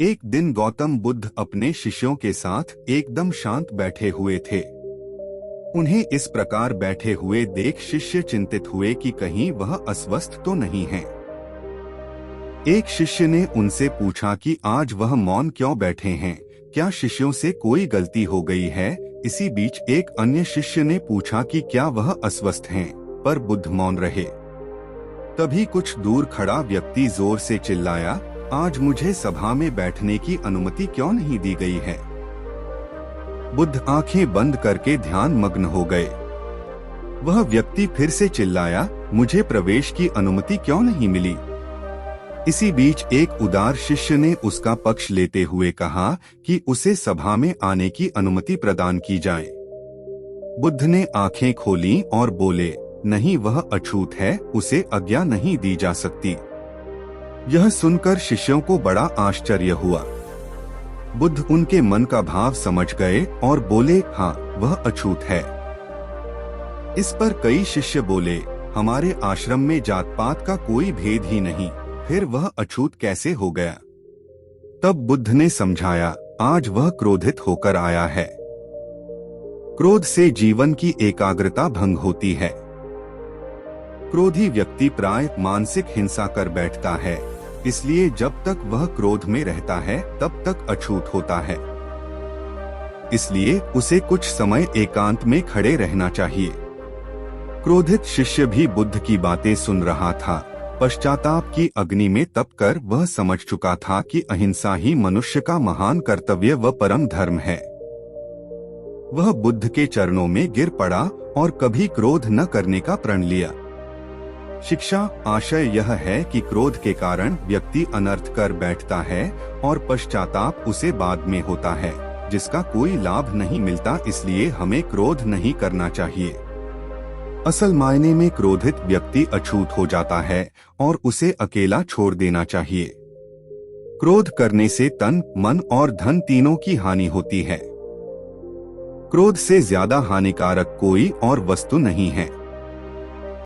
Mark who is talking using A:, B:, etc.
A: एक दिन गौतम बुद्ध अपने शिष्यों के साथ एकदम शांत बैठे हुए थे। उन्हें इस प्रकार बैठे हुए देख शिष्य चिंतित हुए कि कहीं वह अस्वस्थ तो नहीं है। एक शिष्य ने उनसे पूछा कि आज वह मौन क्यों बैठे हैं, क्या शिष्यों से कोई गलती हो गई है। इसी बीच एक अन्य शिष्य ने पूछा कि क्या वह अस्वस्थ हैं, पर बुद्ध मौन रहे। तभी कुछ दूर खड़ा व्यक्ति जोर से चिल्लाया, आज मुझे सभा में बैठने की अनुमति क्यों नहीं दी गई है। बुद्ध आंखें बंद करके ध्यान मग्न हो गए। वह व्यक्ति फिर से चिल्लाया, मुझे प्रवेश की अनुमति क्यों नहीं मिली। इसी बीच एक उदार शिष्य ने उसका पक्ष लेते हुए कहा कि उसे सभा में आने की अनुमति प्रदान की जाए। बुद्ध ने आंखें खोली और बोले, नहीं, वह अछूत है, उसे आज्ञा नहीं दी जा सकती। यह सुनकर शिष्यों को बड़ा आश्चर्य हुआ। बुद्ध उनके मन का भाव समझ गए और बोले, हाँ, वह अछूत है। इस पर कई शिष्य बोले, हमारे आश्रम में जात पात का कोई भेद ही नहीं, फिर वह अछूत कैसे हो गया। तब बुद्ध ने समझाया, आज वह क्रोधित होकर आया है। क्रोध से जीवन की एकाग्रता भंग होती है। क्रोधी व्यक्ति प्राय मानसिक हिंसा कर बैठता है, इसलिए जब तक वह क्रोध में रहता है तब तक अछूत होता है। इसलिए उसे कुछ समय एकांत में खड़े रहना चाहिए। क्रोधित शिष्य भी बुद्ध की बातें सुन रहा था। पश्चाताप की अग्नि में तपकर वह समझ चुका था कि अहिंसा ही मनुष्य का महान कर्तव्य व परम धर्म है। वह बुद्ध के चरणों में गिर पड़ा और कभी क्रोध न करने का प्रण लिया। शिक्षा आशय यह है कि क्रोध के कारण व्यक्ति अनर्थ कर बैठता है और पश्चाताप उसे बाद में होता है, जिसका कोई लाभ नहीं मिलता। इसलिए हमें क्रोध नहीं करना चाहिए। असल मायने में क्रोधित व्यक्ति अछूत हो जाता है और उसे अकेला छोड़ देना चाहिए। क्रोध करने से तन, मन और धन तीनों की हानि होती है। क्रोध से ज्यादा हानिकारक कोई और वस्तु नहीं है।